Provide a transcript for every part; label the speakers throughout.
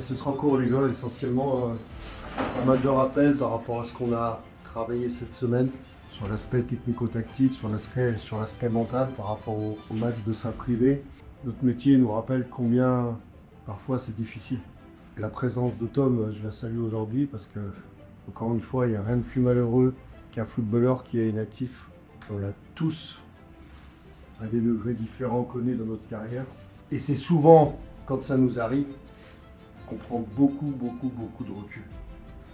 Speaker 1: ce sera court les gars, essentiellement pas mal de rappels par rapport à ce qu'on a travaillé cette semaine sur l'aspect technico-tactique, sur l'aspect mental par rapport au match de Saint-Privé. Notre métier nous rappelle combien parfois c'est difficile. La présence de Tom, je la salue aujourd'hui parce que, encore une fois, il n'y a rien de plus malheureux qu'un footballeur qui est inactif. On l'a tous, à des degrés différents, connus dans notre carrière. Et c'est souvent, quand ça nous arrive, qu'on prend beaucoup de recul.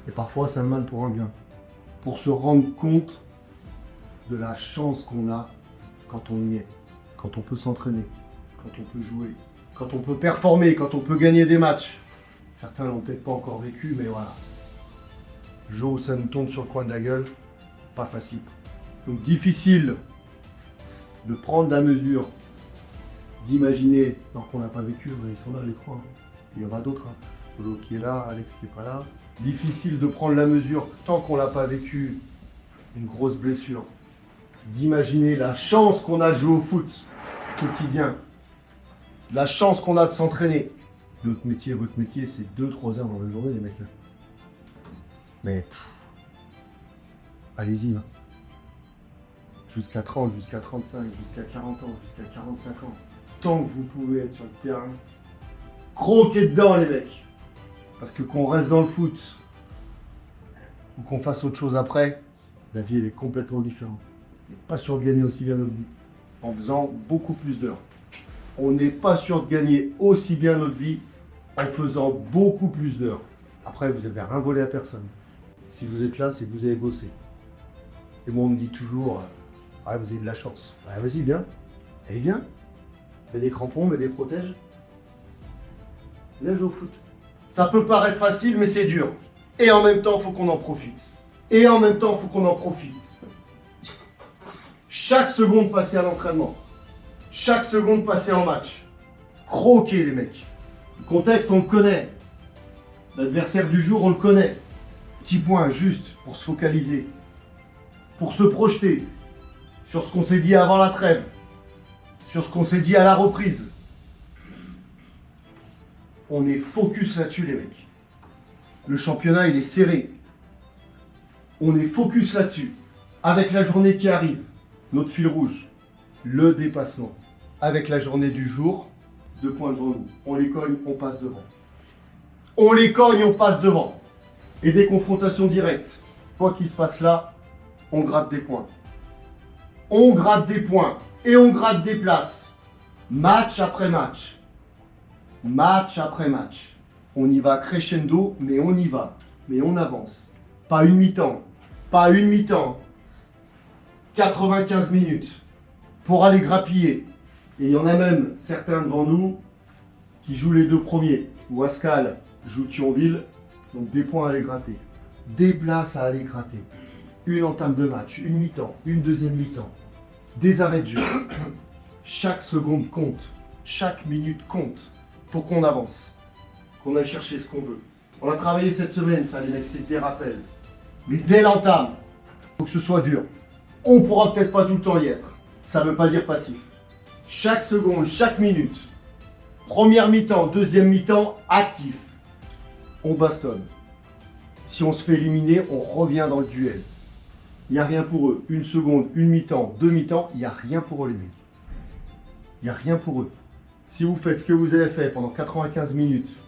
Speaker 1: Et parfois, c'est un mal pour un bien. Pour se rendre compte de la chance qu'on a quand on y est, quand on peut s'entraîner, quand on peut jouer, quand on peut performer, quand on peut gagner des matchs. Certains l'ont peut-être pas encore vécu, mais voilà. Joe, ça nous tombe sur le coin de la gueule, pas facile. Donc difficile de prendre la mesure, d'imaginer, alors qu'on n'a pas vécu, mais ils sont là les trois. Il y en aura d'autres. Polo qui est là, Alex qui n'est pas là. Difficile de prendre la mesure, tant qu'on l'a pas vécu, une grosse blessure. D'imaginer la chance qu'on a de jouer au foot quotidien. La chance qu'on a de s'entraîner. Votre métier, c'est 2-3 heures dans la journée, les mecs. Là. Mais, allez-y. Hein. Jusqu'à 30, jusqu'à 35, jusqu'à 40 ans, jusqu'à 45 ans. Tant que vous pouvez être sur le terrain, croquez dedans, les mecs. Parce que qu'on reste dans le foot, ou qu'on fasse autre chose après, la vie, elle est complètement différente. On n'est pas sûr de gagner aussi bien notre vie, en faisant beaucoup plus d'heures. On n'est pas sûr de gagner aussi bien notre vie en faisant beaucoup plus d'heures. Après, vous n'avez rien volé à personne. Si vous êtes là, c'est que vous avez bossé. Et moi, on me dit toujours, ah, vous avez de la chance. Ah, vas-y, viens. Et viens. Mets des crampons, mets des protèges. Viens jouer au foot. Ça peut paraître facile, mais c'est dur. Et en même temps, il faut qu'on en profite. Chaque seconde passée à l'entraînement. Chaque seconde passée en match. Croquez, les mecs. Le contexte, on le connaît. L'adversaire du jour, on le connaît. Petit point, juste, pour se focaliser. Pour se projeter sur ce qu'on s'est dit avant la trêve. Sur ce qu'on s'est dit à la reprise. On est focus là-dessus, les mecs. Le championnat, il est serré. On est focus là-dessus. Avec la journée qui arrive, notre fil rouge, le dépassement. Avec la journée du jour, 2 points devant nous. On les cogne, on passe devant. On les cogne, on passe devant. Et des confrontations directes. Quoi qu'il se passe là, on gratte des points. On gratte des points. Et on gratte des places. Match après match. Match après match. On y va crescendo, mais on y va. Mais on avance. Pas une mi-temps. Pas une mi-temps. 95 minutes. Pour aller grappiller. Et il y en a même certains devant nous qui jouent les 2 premiers. Ou Ascal joue Thionville. Donc des points à aller gratter. Des places à aller gratter. Une entame de match, une mi-temps, une deuxième mi-temps. Des arrêts de jeu. Chaque seconde compte. Chaque minute compte. Pour qu'on avance, qu'on aille chercher ce qu'on veut. On a travaillé cette semaine, ça les mecs, c'est des rappels. Mais dès l'entame, il faut que ce soit dur. On pourra peut-être pas tout le temps y être. Ça ne veut pas dire passif. Chaque seconde, chaque minute. Première mi-temps, deuxième mi-temps, actif. On bastonne. Si on se fait éliminer, on revient dans le duel. Il n'y a rien pour eux. Une seconde, une mi-temps, 2 mi-temps, il n'y a rien pour eux les mecs. Il n'y a rien pour eux. Si vous faites ce que vous avez fait pendant 95 minutes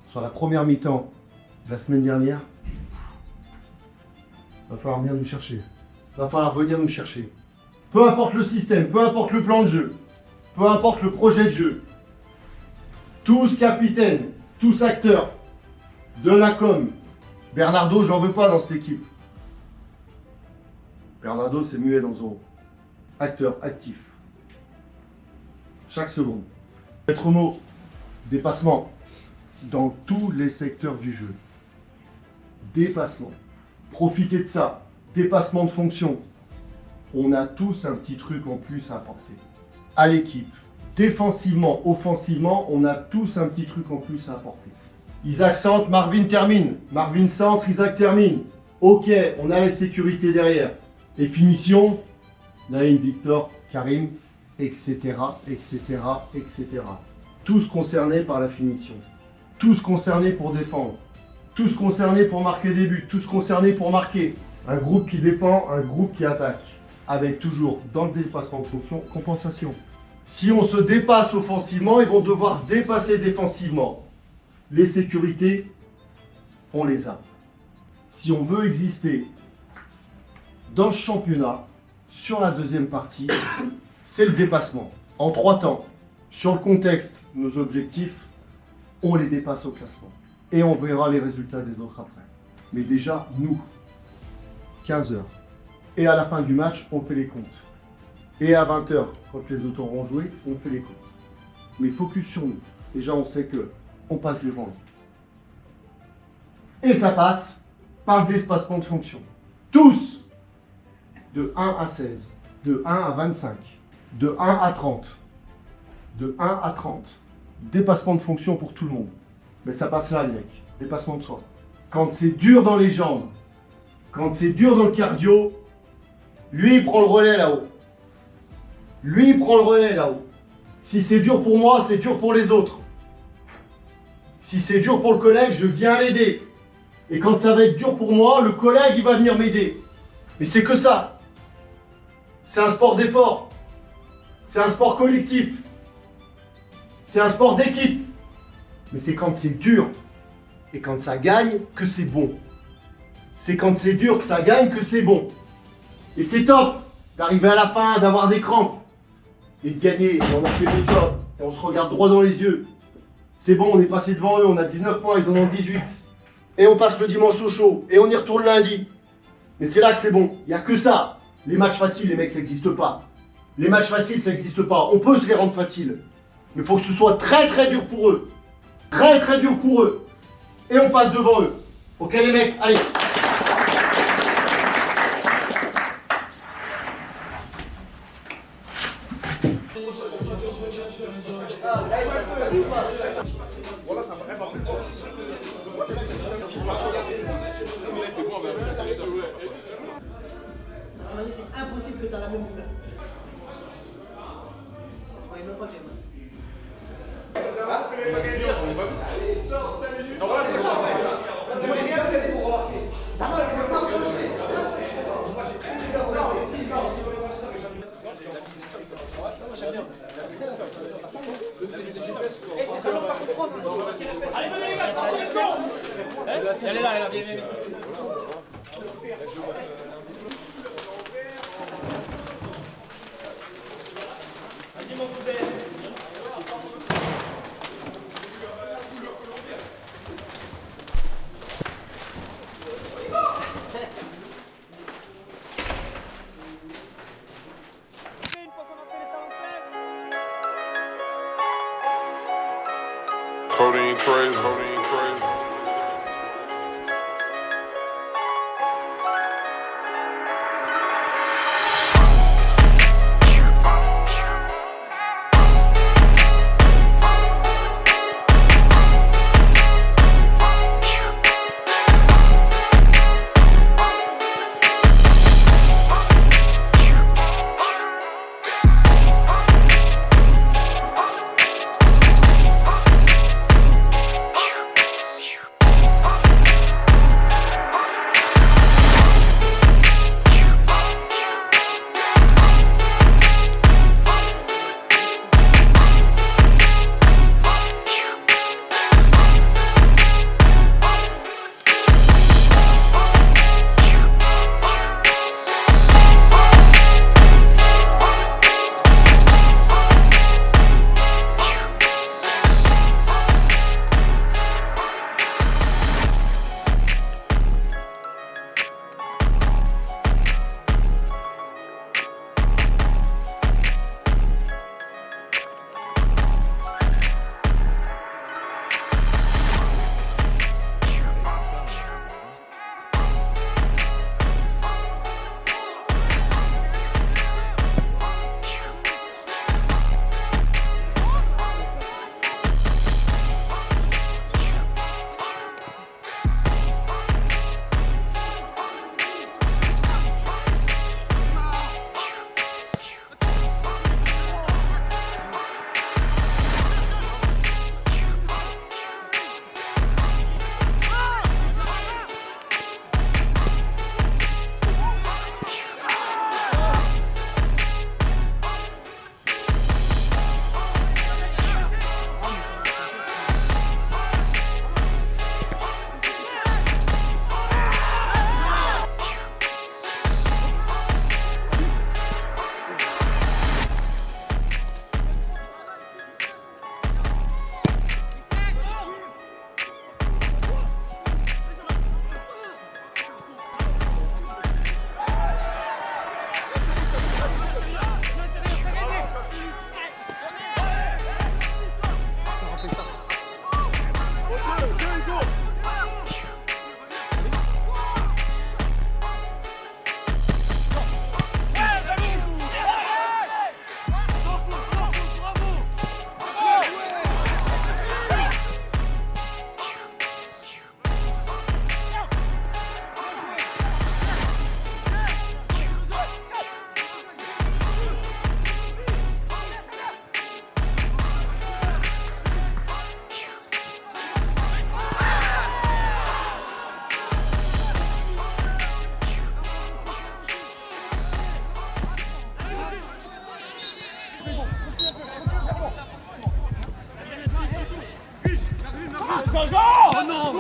Speaker 1: sur la première mi-temps de la semaine dernière, il va falloir venir nous chercher. Il va falloir venir nous chercher. Peu importe le système, peu importe le plan de jeu, peu importe le projet de jeu, tous capitaines, tous acteurs de la com. Bernardo, je n'en veux pas dans cette équipe. Bernardo, c'est muet dans Zoro. Acteur, actif. Chaque seconde. Maître mot, dépassement dans tous les secteurs du jeu. Dépassement. Profitez de ça. Dépassement de fonction. On a tous un petit truc en plus à apporter à l'équipe. Défensivement, offensivement, on a tous un petit truc en plus à apporter. Isaac centre, Marvin termine. Marvin centre, Isaac termine. Ok, on a la sécurité derrière. Et finition, Naïm, Victor, Karim, etc., etc., etc. Tous concernés par la finition. tous concernés pour défendre, tous concernés pour marquer des buts, tous concernés pour marquer. Un groupe qui défend, un groupe qui attaque, avec toujours, dans le dépassement de fonction, compensation. Si on se dépasse offensivement, ils vont devoir se dépasser défensivement. Les sécurités, on les a. Si on veut exister dans le championnat, sur la deuxième partie, c'est le dépassement. En 3 temps, sur le contexte, nos objectifs, on les dépasse au classement. Et on verra les résultats des autres après. Mais déjà, nous, 15 heures. Et à la fin du match, on fait les comptes. Et à 20 heures, quand les autres auront joué, on fait les comptes. Mais focus sur nous. Déjà, on sait que on passe devant eux. Et ça passe par le dépassement de fonction. Tous, de 1 à 16, de 1 à 25, de 1 à 30, de 1 à 30. Dépassement de fonction pour tout le monde. Mais ça passe là, le mec. Dépassement de soi. Quand c'est dur dans les jambes, quand c'est dur dans le cardio, lui, il prend le relais là-haut. Lui, il prend le relais là-haut. Si c'est dur pour moi, c'est dur pour les autres. Si c'est dur pour le collègue, je viens l'aider. Et quand ça va être dur pour moi, le collègue, il va venir m'aider. Mais c'est que ça. C'est un sport d'effort. C'est un sport collectif. C'est un sport d'équipe. Mais c'est quand c'est dur et quand ça gagne que c'est bon. C'est quand c'est dur que ça gagne que c'est bon. Et c'est top d'arriver à la fin, d'avoir des crampes et de gagner. Et on a fait le job et on se regarde droit dans les yeux. C'est bon, on est passé devant eux, on a 19 points, ils en ont 18. Et on passe le dimanche au chaud et on y retourne lundi. Mais c'est là que c'est bon. Il n'y a que ça. Les matchs faciles, les mecs, ça n'existe pas. Les matchs faciles, ça n'existe pas. On peut se les rendre faciles. Mais il faut que ce soit très très dur pour eux. Très très dur pour eux. Et on passe devant eux. Ok les mecs, allez.
Speaker 2: C'est impossible que tu as la même couleur. Ça se voyait même pas, James.
Speaker 3: Allez, venez les gars, parti l'action. Elle est là, viens, viens. Vas-y mon poubelle.
Speaker 4: Codeine crazy, codeine crazy.
Speaker 3: Oh non.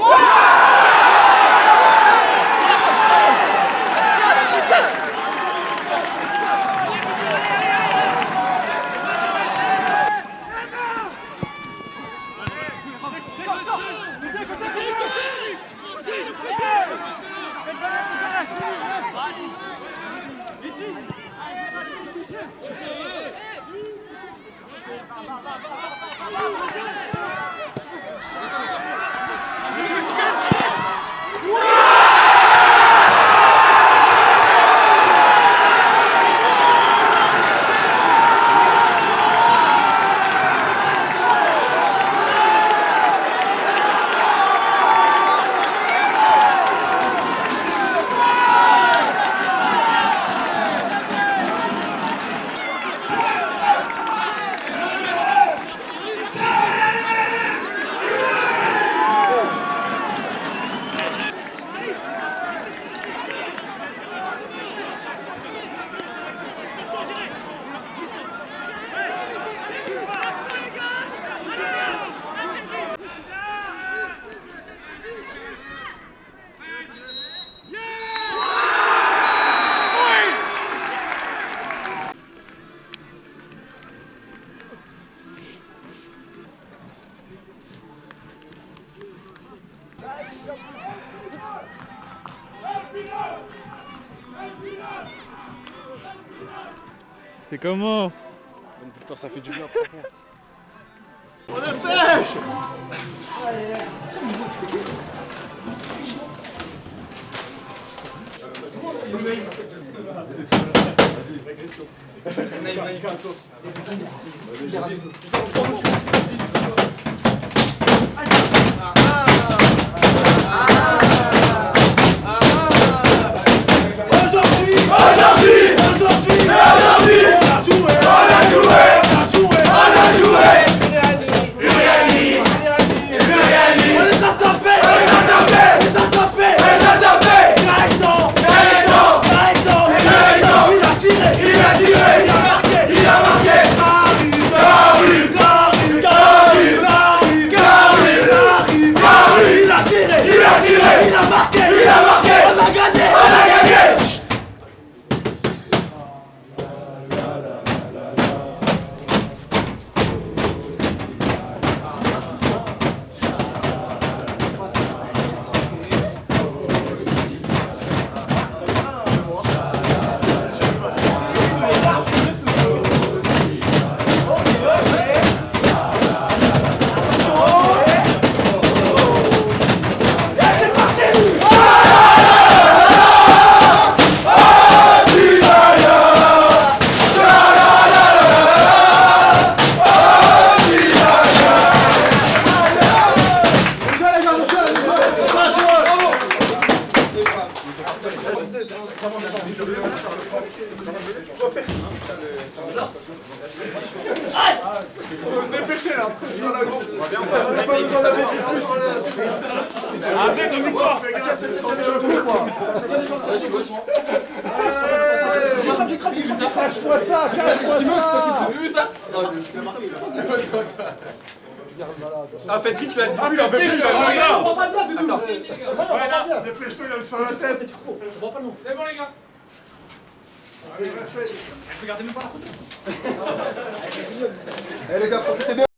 Speaker 5: C'est comment?
Speaker 6: Bonne victoire, ça fait du bien.
Speaker 1: On a pêche.
Speaker 6: Ah, faites vite là! Ah,
Speaker 2: On voit pas le blanc, Doudou.
Speaker 6: Attends.
Speaker 2: Si, si, les gars. Ouais, on voit pas bien.
Speaker 1: Dépêche-toi, il a le sang à la tête.
Speaker 2: On voit pas le nom.
Speaker 3: C'est bon les gars.
Speaker 1: Allez, reste.
Speaker 3: Regardez même pas la photo.
Speaker 1: Eh les gars, profitez bien.